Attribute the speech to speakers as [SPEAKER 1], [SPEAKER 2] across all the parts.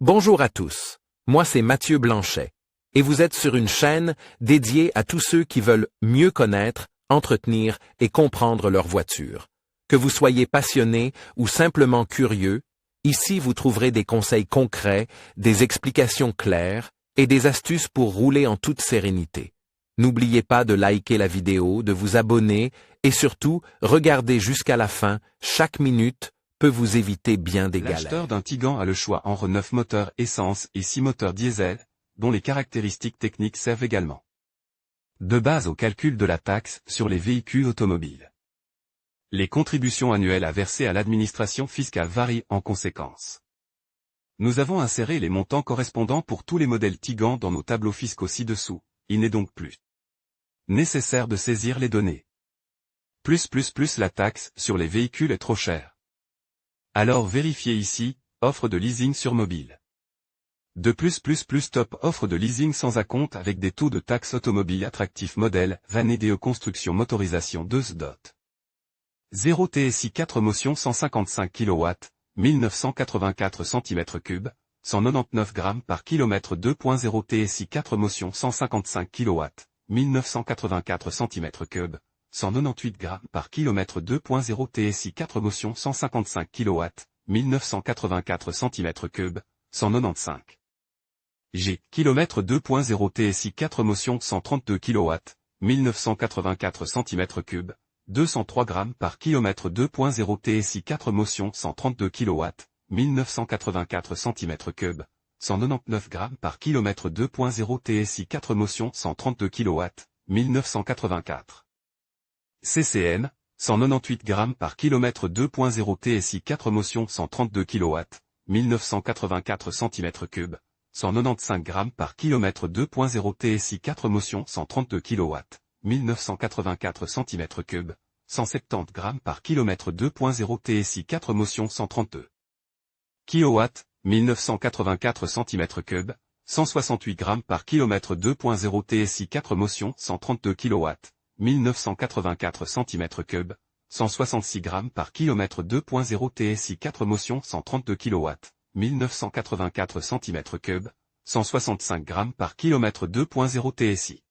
[SPEAKER 1] Bonjour à tous, moi c'est Mathieu Blanchet, et vous êtes sur une chaîne dédiée à tous ceux qui veulent mieux connaître, entretenir et comprendre leur voiture. Que vous soyez passionné ou simplement curieux, ici vous trouverez des conseils concrets, des explications claires et des astuces pour rouler en toute sérénité. N'oubliez pas de liker la vidéo, de vous abonner et surtout, regardez jusqu'à la fin, chaque minute peut vous éviter bien des galères.
[SPEAKER 2] L'acheteur d'un Tiguan a le choix entre 9 moteurs essence et 6 moteurs diesel, dont les caractéristiques techniques servent également de base au calcul de la taxe sur les véhicules automobiles. Les contributions annuelles à verser à l'administration fiscale varient en conséquence. Nous avons inséré les montants correspondants pour tous les modèles Tiguan dans nos tableaux fiscaux ci-dessous, il n'est donc plus nécessaire de saisir les données. La taxe sur les véhicules est trop chère. Alors vérifiez ici, offre de leasing sur mobile. De top offre de leasing sans acompte avec des taux de taxe automobile attractifs modèle, Vanedeo Construction Motorisation 2 dot. 0 TSI 4 motion 155 kW, 1984 cm3, 199 grammes par km 2.0 TSI 4 motion 155 kW, 1984 cm3, 198 grammes par km 2.0 TSI 4 motion 155 kW, 1984 cm3, 195 G, km 2.0 TSI 4 motion 132 kW, 1984 cm3, 203 grammes par km 2.0 TSI 4 motion 132 kW, 1984 cm3, 199 grammes par km 2.0 TSI 4 motion 132 kW, 1984. CCN, 198 grammes par km 2.0 TSI 4 motion 132 kW, 1984 cm3, 195 grammes par km 2.0 TSI 4 motion 132 kW, 1984 cm3, 170 grammes par km 2.0 TSI 4 motion 132 kW, 1984 cm3, 168 grammes par km 2.0 TSI 4 motion 132 kW, 1984 cm3, 166 grammes par km 2.0 TSI 4 motion 132 kW, 1984 cm3, 165 grammes par km 2.0 TSI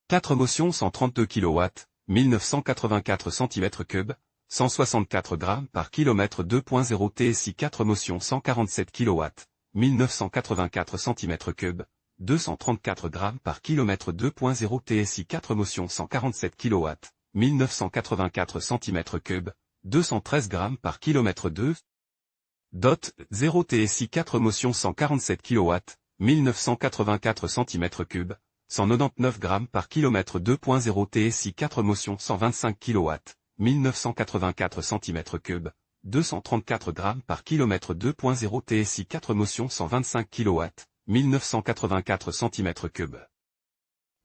[SPEAKER 2] 4 motion 132 kW, 1984 cm3, 164 grammes par km 2.0 TSI 4 motion 147 kW, 1984 cm3, 234 grammes par km 2.0 TSI 4 motion 147 kW, 1984 cm3, 213 grammes par km 2. 0 TSI 4 motion 147 kW, 1984 cm3, 199 grammes par km 2.0 TSI 4 motion 125 kW, 1984 cm3, 234 grammes par km 2.0 TSI 4 motion 125 kW, 1984 cm3.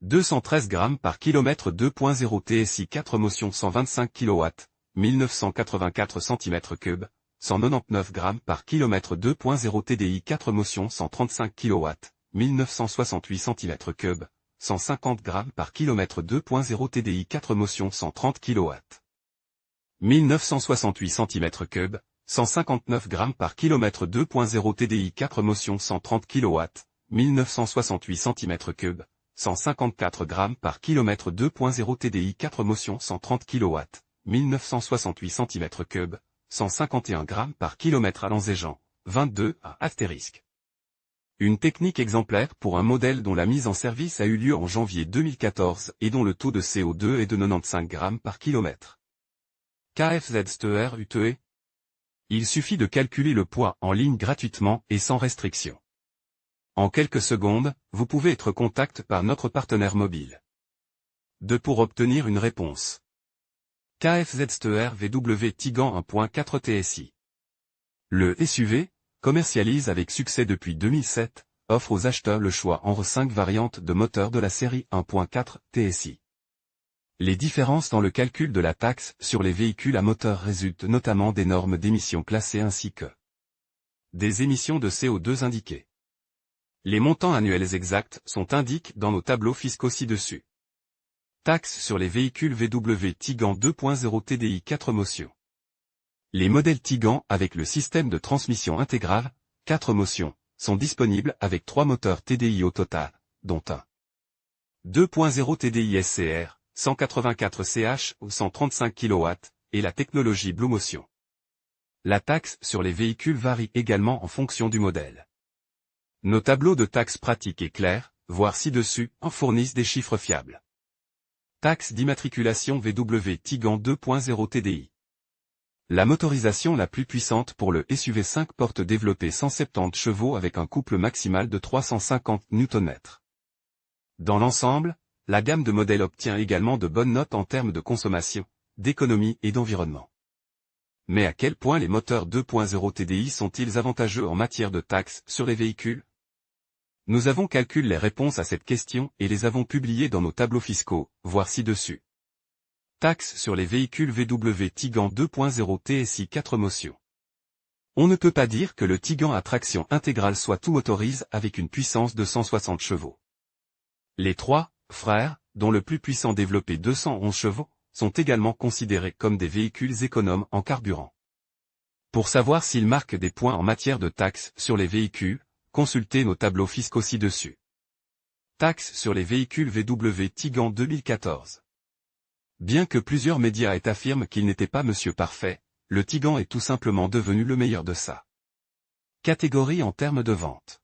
[SPEAKER 2] 213 grammes par km 2.0 TSI 4 motion 125 kW, 1984 cm3, 199 grammes par km 2.0 TDI 4 motion 135 kW, 1968 cm3, 150 grammes par km 2.0 TDI 4 motion 130 kW. 1968 cm3, 159 grammes par km 2.0 TDI 4 motion 130 kW, 1968 cm3, 154 grammes par km 2.0 TDI 4 motion 130 kW, 1968 cm3, 151 grammes par km à Lanzéjan, 22 à astérisque. Une technique exemplaire pour un modèle dont la mise en service a eu lieu en janvier 2014 et dont le taux de CO2 est de 95 grammes par km. KFZ UTE. Il suffit de calculer le poids en ligne gratuitement et sans restriction. En quelques secondes, vous pouvez être contacté par notre partenaire mobile. Pour obtenir une réponse. KFZ VW Tiguan 1.4 TSI. Le SUV, commercialise avec succès depuis 2007, offre aux acheteurs le choix entre 5 variantes de moteurs de la série 1.4 TSI. Les différences dans le calcul de la taxe sur les véhicules à moteur résultent notamment des normes d'émissions classées ainsi que des émissions de CO2 indiquées. Les montants annuels exacts sont indiqués dans nos tableaux fiscaux ci-dessus. Taxe sur les véhicules VW Tiguan 2.0 TDI 4 motions. Les modèles Tiguan avec le système de transmission intégrale, 4 motions, sont disponibles avec 3 moteurs TDI au total, dont un 2.0 TDI SCR, 184 CH ou 135 kW, et la technologie Blue Motion. La taxe sur les véhicules varie également en fonction du modèle. Nos tableaux de taxes pratiques et clairs, voir ci-dessus, en fournissent des chiffres fiables. Taxe d'immatriculation VW Tiguan 2.0 TDI. La motorisation la plus puissante pour le SUV 5 porte développé 170 chevaux avec un couple maximal de 350 Nm. Dans l'ensemble, la gamme de modèles obtient également de bonnes notes en termes de consommation, d'économie et d'environnement. Mais à quel point les moteurs 2.0 TDI sont-ils avantageux en matière de taxes sur les véhicules? Nous avons calculé les réponses à cette question et les avons publiées dans nos tableaux fiscaux, voir ci-dessus. Taxes sur les véhicules VW Tiguan 2.0 TSI 4 Motion. On ne peut pas dire que le Tiguan à traction intégrale soit tout motorise avec une puissance de 160 chevaux. Les trois frères, dont le plus puissant développé 211 chevaux, sont également considérés comme des véhicules économes en carburant. Pour savoir s'ils marquent des points en matière de taxes sur les véhicules, consultez nos tableaux fiscaux ci-dessus. Taxes sur les véhicules VW Tiguan 2014. Bien que plusieurs médias affirment qu'il n'était pas Monsieur Parfait, le Tiguan est tout simplement devenu le meilleur de sa catégorie en termes de vente.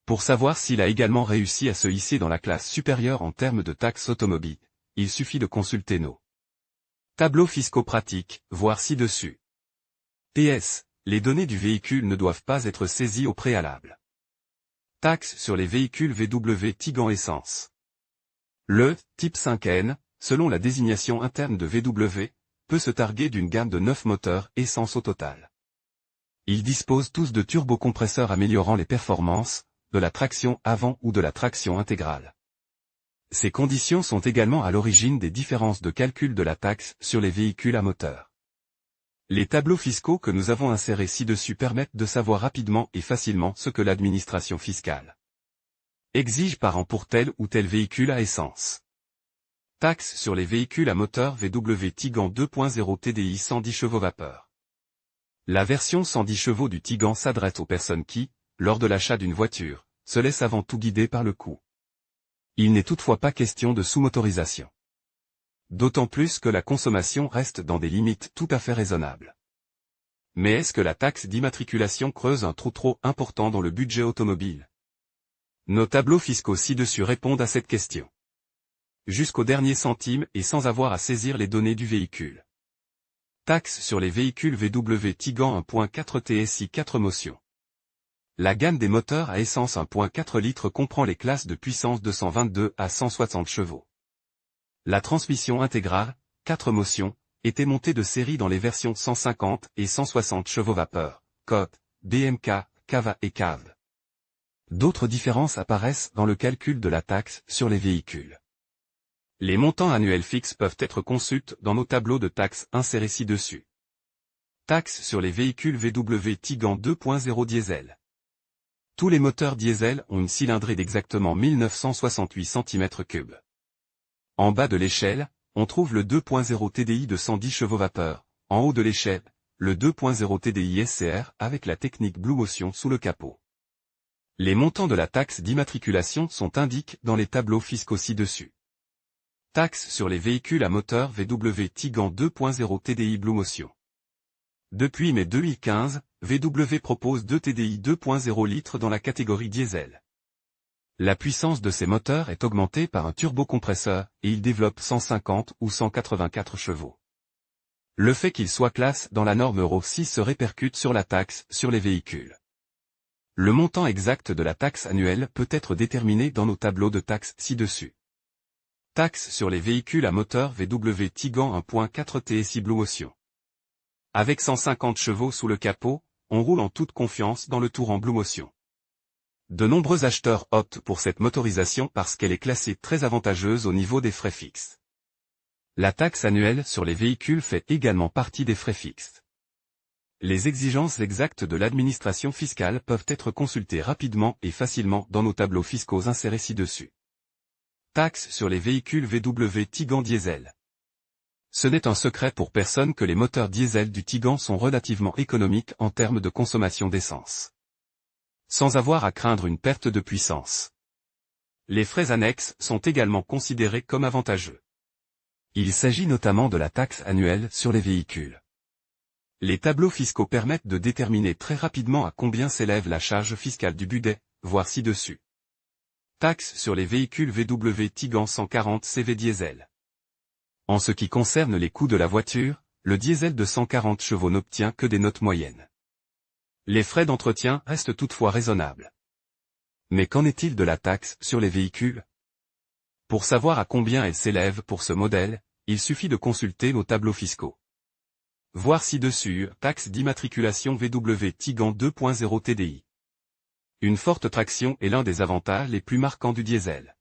[SPEAKER 2] Pour savoir s'il a également réussi à se hisser dans la classe supérieure en termes de taxes automobiles, il suffit de consulter nos tableaux fiscaux pratiques, voir ci-dessus. PS, les données du véhicule ne doivent pas être saisies au préalable. Taxes sur les véhicules VW Tiguan Essence. Le type 5N, selon la désignation interne de VW, peut se targuer d'une gamme de 9 moteurs essence au total. Ils disposent tous de turbocompresseurs améliorant les performances, de la traction avant ou de la traction intégrale. Ces conditions sont également à l'origine des différences de calcul de la taxe sur les véhicules à moteur. Les tableaux fiscaux que nous avons insérés ci-dessus permettent de savoir rapidement et facilement ce que l'administration fiscale exige par an pour tel ou tel véhicule à essence. Taxe sur les véhicules à moteur VW Tiguan 2.0 TDI 110 chevaux vapeur. La version 110 chevaux du Tiguan s'adresse aux personnes qui, lors de l'achat d'une voiture, se laissent avant tout guider par le coût. Il n'est toutefois pas question de sous-motorisation. D'autant plus que la consommation reste dans des limites tout à fait raisonnables. Mais est-ce que la taxe d'immatriculation creuse un trou trop important dans le budget automobile? Nos tableaux fiscaux ci-dessus répondent à cette question. Jusqu'au dernier centime et sans avoir à saisir les données du véhicule. Taxe sur les véhicules VW Tiguan 1.4 TSI 4 Motion. La gamme des moteurs à essence 1.4 litres comprend les classes de puissance de 122 à 160 chevaux. La transmission intégrale, 4 motions, était montée de série dans les versions 150 et 160 chevaux vapeur, COT, BMK, CAVA et CAV. D'autres différences apparaissent dans le calcul de la taxe sur les véhicules. Les montants annuels fixes peuvent être consultés dans nos tableaux de taxes insérés ci-dessus. Taxe sur les véhicules VW Tiguan 2.0 diesel. Tous les moteurs diesel ont une cylindrée d'exactement 1968 cm3. En bas de l'échelle, on trouve le 2.0 TDI de 110 chevaux vapeur, en haut de l'échelle, le 2.0 TDI SCR avec la technique Blue Motion sous le capot. Les montants de la taxe d'immatriculation sont indiqués dans les tableaux fiscaux ci-dessus. Taxe sur les véhicules à moteur VW Tiguan 2.0 TDI Blue Motion. Depuis mai 2015, VW propose 2 TDI 2.0 litres dans la catégorie diesel. La puissance de ces moteurs est augmentée par un turbocompresseur et ils développent 150 ou 184 chevaux. Le fait qu'ils soient classe dans la norme Euro 6 se répercute sur la taxe sur les véhicules. Le montant exact de la taxe annuelle peut être déterminé dans nos tableaux de taxes ci-dessus. Taxe sur les véhicules à moteur VW Tiguan 1.4 TSI Blue Motion. Avec 150 chevaux sous le capot, on roule en toute confiance dans le Touran Blue Motion. De nombreux acheteurs optent pour cette motorisation parce qu'elle est classée très avantageuse au niveau des frais fixes. La taxe annuelle sur les véhicules fait également partie des frais fixes. Les exigences exactes de l'administration fiscale peuvent être consultées rapidement et facilement dans nos tableaux fiscaux insérés ci-dessus. Taxe sur les véhicules VW Tiguan diesel. Ce n'est un secret pour personne que les moteurs diesel du Tiguan sont relativement économiques en termes de consommation d'essence. sans avoir à craindre une perte de puissance. Les frais annexes sont également considérés comme avantageux. Il s'agit notamment de la taxe annuelle sur les véhicules. Les tableaux fiscaux permettent de déterminer très rapidement à combien s'élève la charge fiscale du budget, voir ci-dessus. Taxe sur les véhicules VW Tiguan 140 CV diesel. En ce qui concerne les coûts de la voiture, le diesel de 140 chevaux n'obtient que des notes moyennes. Les frais d'entretien restent toutefois raisonnables. Mais qu'en est-il de la taxe sur les véhicules? Pour savoir à combien elle s'élève pour ce modèle, il suffit de consulter nos tableaux fiscaux. Voir ci-dessus, taxe d'immatriculation VW Tiguan 2.0 TDI. Une forte traction est l'un des avantages les plus marquants du diesel.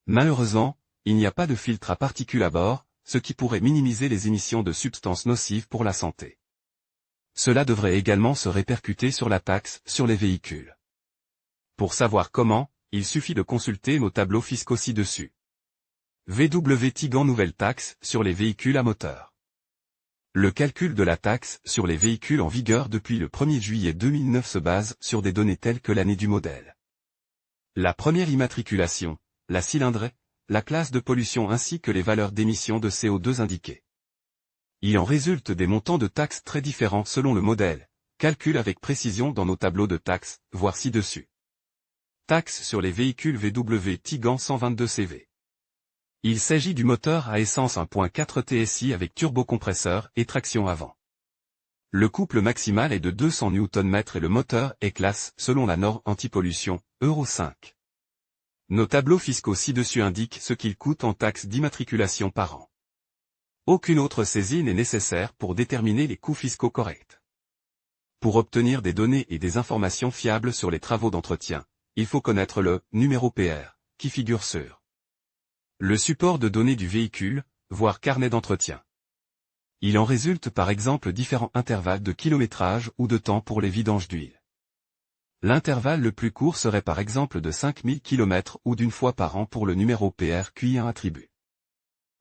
[SPEAKER 2] Malheureusement, il n'y a pas de filtre à particules à bord, ce qui pourrait minimiser les émissions de substances nocives pour la santé. Cela devrait également se répercuter sur la taxe sur les véhicules. Pour savoir comment, il suffit de consulter nos tableaux fiscaux ci-dessus. VW Tiguan nouvelle taxe sur les véhicules à moteur. Le calcul de la taxe sur les véhicules en vigueur depuis le 1er juillet 2009 se base sur des données telles que l'année du modèle, la première immatriculation, la cylindrée, la classe de pollution ainsi que les valeurs d'émission de CO2 indiquées. Il en résulte des montants de taxes très différents selon le modèle, calcul avec précision dans nos tableaux de taxes, voir ci-dessus. Taxe sur les véhicules VW Tiguan 122 CV. Il s'agit du moteur à essence 1.4 TSI avec turbocompresseur et traction avant. Le couple maximal est de 200 Nm et le moteur est classe selon la norme anti-pollution, Euro 5. Nos tableaux fiscaux ci-dessus indiquent ce qu'il coûte en taxes d'immatriculation par an. Aucune autre saisie n'est nécessaire pour déterminer les coûts fiscaux corrects. Pour obtenir des données et des informations fiables sur les travaux d'entretien, il faut connaître le numéro PR, qui figure sur le support de données du véhicule, voire carnet d'entretien. Il en résulte par exemple différents intervalles de kilométrage ou de temps pour les vidanges d'huile. L'intervalle le plus court serait par exemple de 5000 km ou d'une fois par an pour le numéro PR Q1 attribut.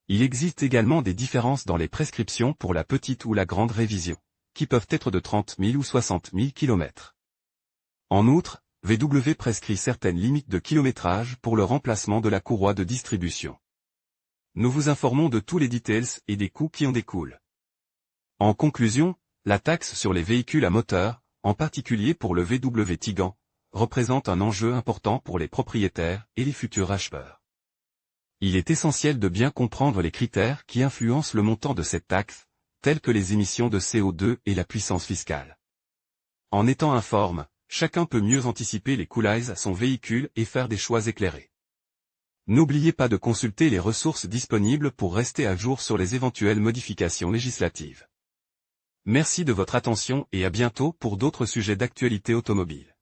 [SPEAKER 2] Il existe également des différences dans les prescriptions pour la petite ou la grande révision, qui peuvent être de 30 000 ou 60 000 km. En outre, VW prescrit certaines limites de kilométrage pour le remplacement de la courroie de distribution. Nous vous informons de tous les details et des coûts qui en découlent. En conclusion, la taxe sur les véhicules à moteur, en particulier pour le VW Tiguan, représente un enjeu important pour les propriétaires et les futurs acheteurs. Il est essentiel de bien comprendre les critères qui influencent le montant de cette taxe, tels que les émissions de CO2 et la puissance fiscale. En étant informe, chacun peut mieux anticiper les coûts à son véhicule et faire des choix éclairés. N'oubliez pas de consulter les ressources disponibles pour rester à jour sur les éventuelles modifications législatives. Merci de votre attention et à bientôt pour d'autres sujets d'actualité automobile.